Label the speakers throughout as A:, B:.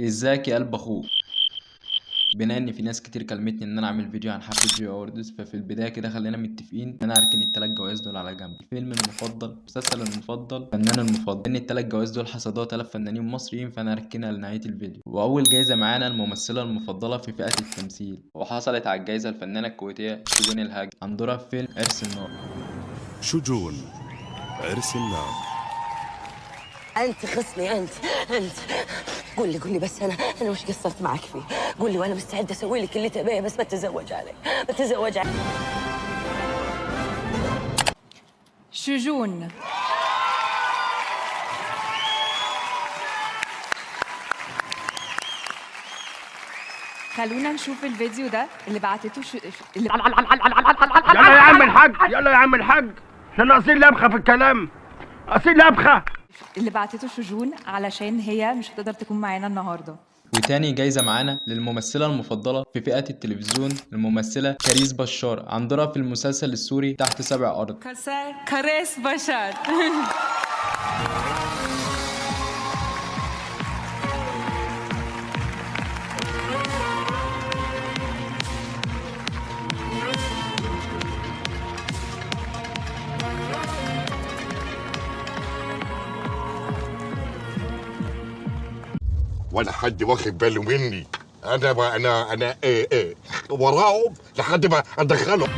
A: ازيك يا قلب اخوك. بما ان في ناس كتير كلمتني ان انا اعمل فيديو عن حفله جي اووردز، ففي البدايه كده خلينا متفقين ان انا اركن التلات جوائز دول على جنب. الفيلم المفضل، المسلسل المفضل، الفنان المفضل، ان التلات جوائز دول حصدوها تلات فنانين مصريين، فانا هركنها لنهايه الفيديو. واول جايزه معانا الممثله المفضله في فئه التمثيل، وحصلت على الجايزه الفنانه الكويتيه شجون الهاج عن دورها في فيلم عرس النار.
B: شجون عرس النار.
C: انت خصني انت قول لي بس انا وش قصرت معك فيه؟ قول لي وانا مستعده اسوي لك اللي تبيه، بس ما تتزوج علي.
D: شجون. خلونا نشوف الفيديو ده اللي بعتته اللي
E: يلا يا عم الحاج، يلا يا عم الحاج، احنا ناقصين لبخه في الكلام، ناقصين لبخه.
D: اللي بعتته شجون علشان هي مش هتقدر تكون معانا النهارده.
A: وتاني جايزة معانا للممثلة المفضلة في فئة التلفزيون، الممثلة كريس بشار عن دورها في المسلسل السوري تحت سبع أرض.
D: كريس بشار.
F: ولا حد واخد باله مني. انا ايه وراهم لحد ما ادخله.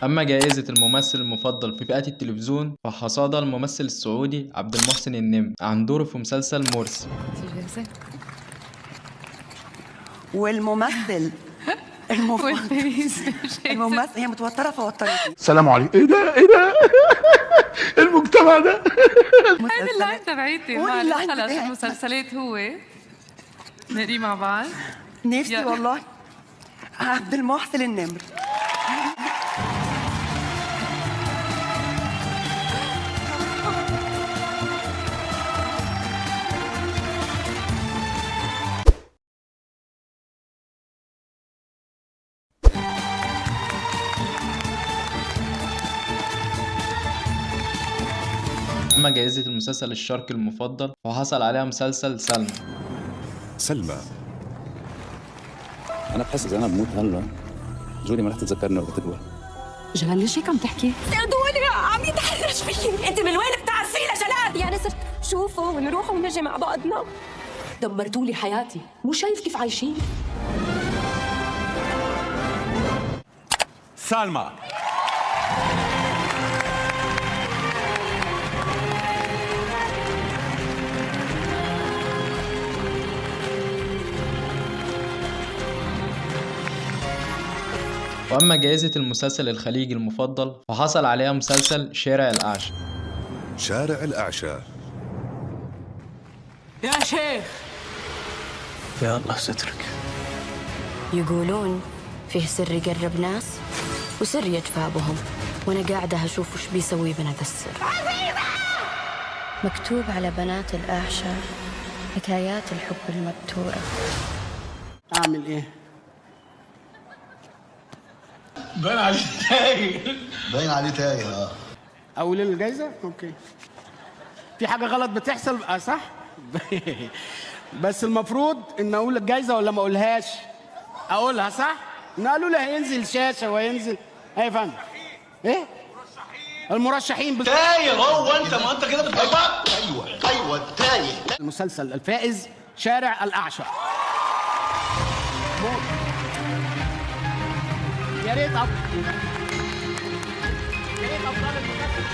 A: أما جائزة الممثل المفضل في فئة التلفزيون فحصادها الممثل السعودي عبد المحسن النمر عن دوره في مسلسل مرسي.
C: والممثل الممثل هي متوتره فوترتني.
E: السلام عليكم. ايه ده المجتمع ده.
D: هذه اللاين تبعيتي خلص المسلسلات هو نقري مع بعض.
C: نفسي والله عبد المحسن النمر.
A: أما جائزة المسلسل الشرقي المفضل فحصل عليها مسلسل
B: سلمى.
G: أنا بحس إذا أنا بموت هلا جولي ما رح تتذكرني ولا تكبر.
D: جلال ليش هيك عم تحكي؟
C: ساعدوني عم يتحرش فيي. انت من وين بتعرفينا جلال؟
H: يعني صرت شوفوا ونروح ونجي مع بعضنا. دمرتوا لي حياتي، مو شايف كيف عايشين؟
I: سالمى.
A: وأما جائزة المسلسل الخليجي المفضل فحصل عليها مسلسل شارع الأعشى.
B: شارع الأعشى.
C: يا شيخ
I: يا الله سترك.
H: يقولون فيه سر يقرب ناس وسر يدفع بهم، وانا قاعده اشوف وش بيسوي بنا ذا السر. مكتوب على بنات الاعشى حكايات الحب المبتوره.
E: اعمل ايه؟
J: باين عليه تايه.
E: اقول الجايزه؟ اوكي. في حاجه غلط بتحصل صح؟ بس المفروض ان اقول الجايزه ولا ما اقولهاش؟ اقولها صح؟ قالوا لي هينزل شاشه وهينزل ايه يا فندم؟ ايه؟ المرشحين
J: تايه هو انت، ما انت كده بتغلط. ايوه تايه.
E: المسلسل الفائز شارع الأعشى. يا ريت ابطال المسلسل.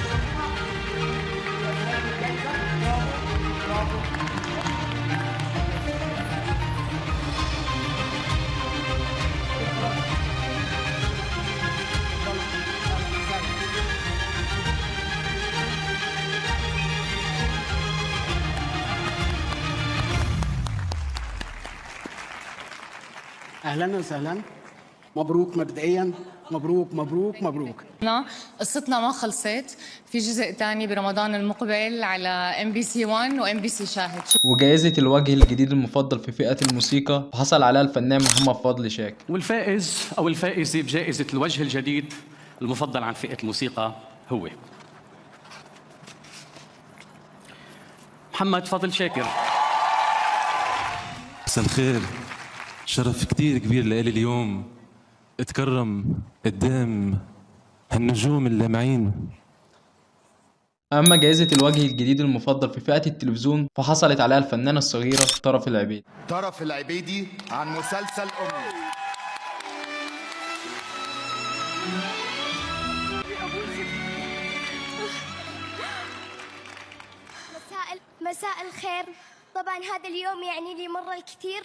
E: اهلا وسهلا، مبروك مبدئيا، مبروك.
D: قصتنا ما خلصت، في جزء تاني برمضان المقبل على MBC 1 و MBC شاهد.
A: وجائزة الوجه الجديد المفضل في فئة الموسيقى حصل عليها الفنان محمد فضل شاكر.
I: والفائز أو الفائزة بجائزة الوجه الجديد المفضل عن فئة الموسيقى هو محمد فضل شاكر.
K: مساء الخير. شرف كتير كبير لإلي اليوم اتكرم قدام هالنجوم اللامعين.
A: أما جائزة الوجه الجديد المفضل في فئة التلفزيون فحصلت عليها الفنانة الصغيرة طرف العبيد.
L: طرف العبيدي عن مسلسل أمي.
M: مساء الخير. طبعا هذا اليوم يعني لي مرة الكثير،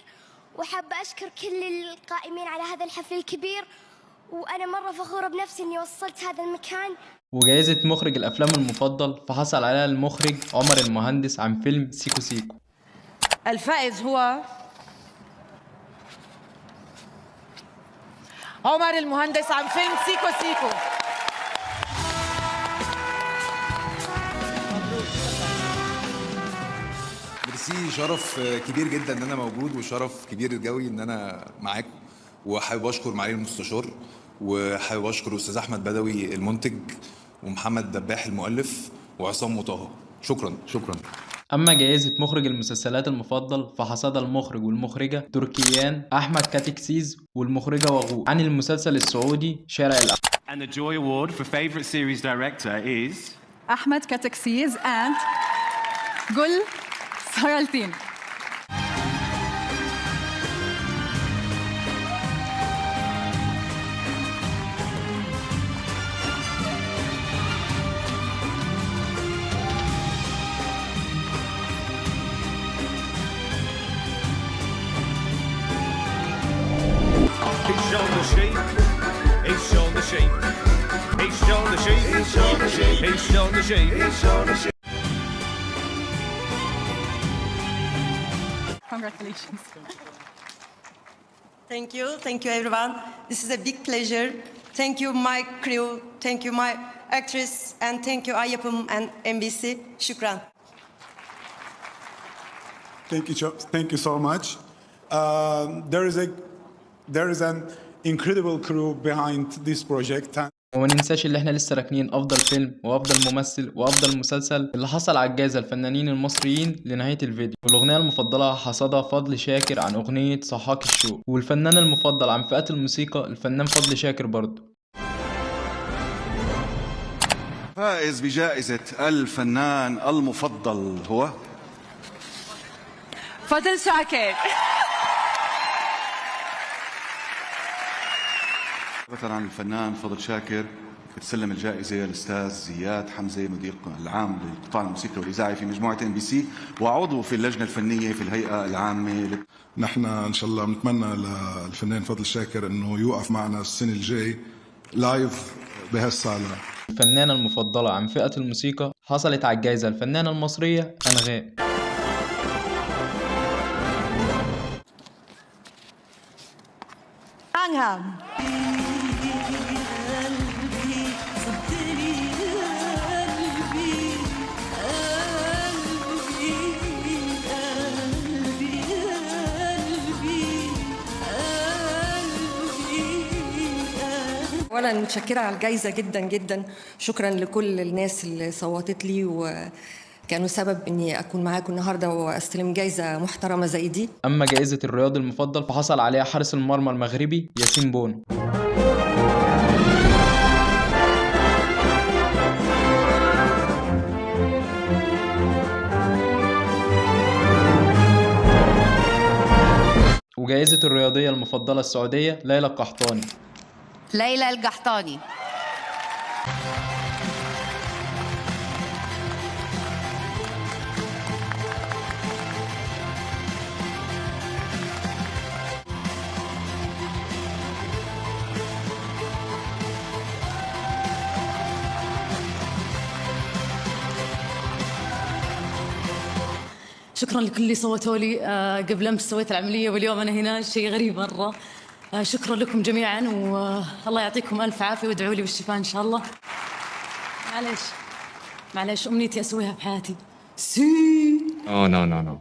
M: وحابة أشكر كل القائمين على هذا الحفل الكبير، وأنا مرة فخورة بنفسي إني وصلت هذا المكان.
A: وجائزة مخرج الأفلام المفضل فحصل عليها المخرج عمر المهندس عن فيلم سيكو سيكو.
N: الفائز هو عمر المهندس عن فيلم سيكو سيكو.
O: ميرسي، شرف كبير جدا ان انا موجود، وشرف كبير قوي ان انا معاكم. وحابب اشكر معالي المستشار، وحابب اشكر استاذ احمد بدوي المنتج، ومحمد دباح المؤلف، وعصام وطه. شكرا.
A: أما جائزة مخرج المسلسلات المفضل فحصدها المخرج والمخرجة تركيان أحمد كاتكسيز والمخرجة وغو عن المسلسل السعودي شارع الأحلام.
P: And the Joy Award for Favorite Series Director is
Q: أحمد كاتكسيز and جل سهرالتين. Congratulations.
R: Thank you everyone. This is a big pleasure. Thank you my crew, thank you my actress, and thank you Ayapım and MBC. Shukran.
S: Thank you so much. There is an incredible crew behind this project.
A: وما ننساش اللي احنا لسه راكنين افضل فيلم وافضل ممثل وافضل مسلسل اللي حصل على الجائزه الفنانين المصريين لنهايه الفيديو. والاغنيه المفضله حصدها فضل شاكر عن اغنيه صحاك الشوق، والفنان المفضل عن فئه الموسيقى الفنان فضل شاكر برضه.
T: فائز بجائزه الفنان المفضل هو
Q: فضل شاكر.
T: عن الفنان فضل شاكر تسلم الجائزة الأستاذ زياد حمزة، مدير العام للقطاع الموسيقي والإذاعي في مجموعة MBC، وعضو في اللجنة الفنية في الهيئة العامة.
S: نحن إن شاء الله بنتمنى للفنان فضل شاكر إنه يوقف معنا السنة الجاي لايف بهالصالة.
A: الفنانة المفضلة عن فئة الموسيقى حصلت على الجائزة الفنانة المصرية أنغام.
N: أنغام.
R: أولا متشكرة على الجائزة جدا جدا. شكرا لكل الناس اللي صوتت لي وكانوا سبب إني أكون معاكم النهاردة وأستلم جائزة محترمة زي دي.
A: أما جائزة الرياضي المفضل فحصل عليها حارس المرمى المغربي ياسين بونو. وجائزة الرياضية المفضلة السعودية ليلى القحطاني.
U: ليلى القحطاني.
V: شكرا لكل اللي صوتوا لي قبل امس سويت العمليه واليوم انا هنا، شيء غريب مره. شكرا لكم جميعا والله يعطيكم الف عافيه وادعوا لي بالشفاء ان شاء الله. معليش امنيتي اسويها بحياتي.
A: نو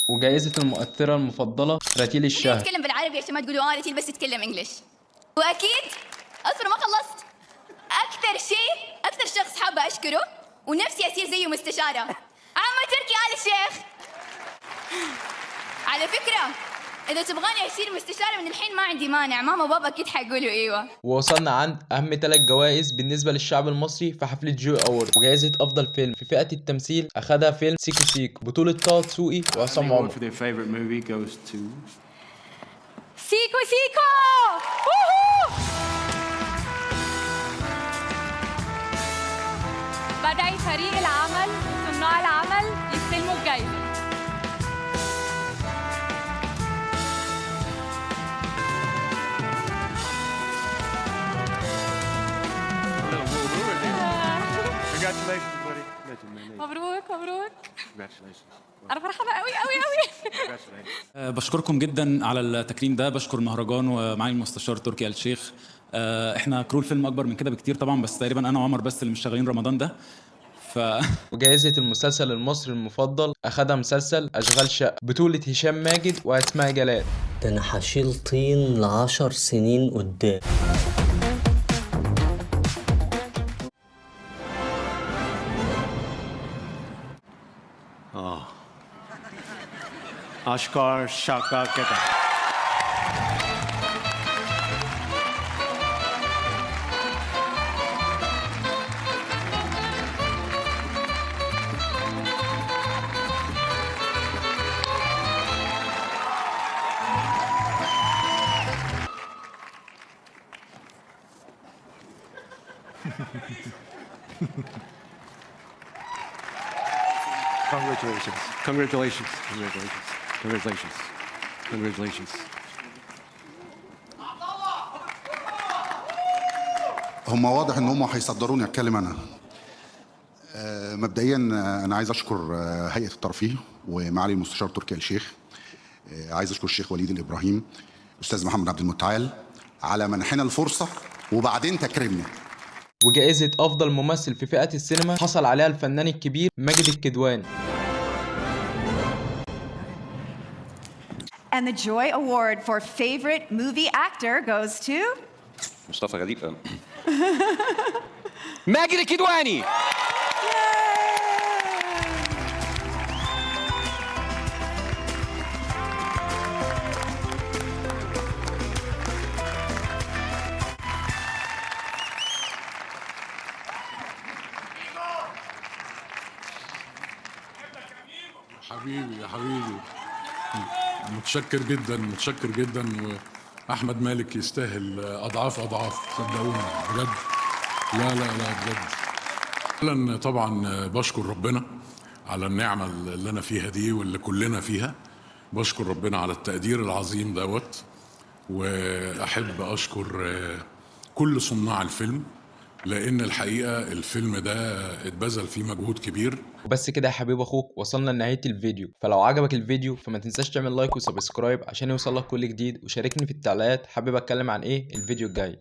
A: وجائزة المؤثرة المفضلة رتيل الشهر.
W: تتكلم بالعربي عشان ما تقولوا رتيل بس تتكلم انجلش. واكيد اصبر ما خلصت. اكثر شخص حابه اشكره ونفسي اصير زيه مستشاره عمو تركي فكرة إذا تبغاني أصير مستشارة من الحين ما عندي مانع، ماما وبابا أكيد حيقولوا أيوة.
A: ووصلنا عند أهم 3 جوائز بالنسبة للشعب المصري في حفلة جوي أورد. وجائزة أفضل فيلم في فئة التمثيل أخدها فيلم سيكو سيكو بطولة طه دسوقي وعصام عمر.
P: For their favorite movie goes to
Q: سيكو سيكو. بدعي فريق العمل وصناع العمل يستلموا الجايزة.
P: Congratulations, buddy.
Q: مبروك مبروك.
P: Congratulations.
Q: أنا فرحانة قوي قوي قوي.
B: بشكركم جدا على التكريم ده، بشكر المهرجان ومعالي المستشار تركي آل الشيخ. احنا كرو الفيلم اكبر من كده بكتير طبعا، بس تقريبا انا وعمر بس اللي مش شغالين رمضان ده.
A: وجائزة المسلسل المصري المفضل أخدها مسلسل أشغال شقة بطولة هشام ماجد وأسماء جلال.
F: ده أنا هشيل طين ل10 سنين قدام.
P: Ashkar Shaka Keta. Congratulations. Congratulations. Congratulations. Congratulations. Congratulations.
L: هم واضح ان هم هيصدروني اتكلم انا. مبدئيا انا عايز اشكر هيئه الترفيه ومعالي المستشار تركي آل الشيخ. عايز اشكر الشيخ وليد الابراهيم، استاذ محمد عبد المتعال على منحنا الفرصه وبعدين تكريمنا.
A: وجائزة أفضل ممثل في فئة السينما حصل عليها الفنان الكبير ماجد الكدواني.
Q: And the Joy Award for favorite movie actor goes to
G: مصطفى غريب.
J: ماجد الكدواني.
S: حبيبي يا حبيبي، متشكر جدا متشكر جدا. واحمد مالك يستاهل اضعاف اضعاف، صدقوني بجد. لا لا لا بجد. اولا طبعا بشكر ربنا على النعمه اللي انا فيها دي واللي كلنا فيها. بشكر ربنا على التقدير العظيم دوت. واحب اشكر كل صناع الفيلم، لان الحقيقه الفيلم ده اتبذل فيه مجهود كبير.
A: وبس كده يا حبيب اخوك، وصلنا لنهايه الفيديو. فلو عجبك الفيديو فما تنساش تعمل لايك وسبسكرايب عشان يوصلك كل جديد، وشاركني في التعليقات حابب اتكلم عن ايه الفيديو الجاي.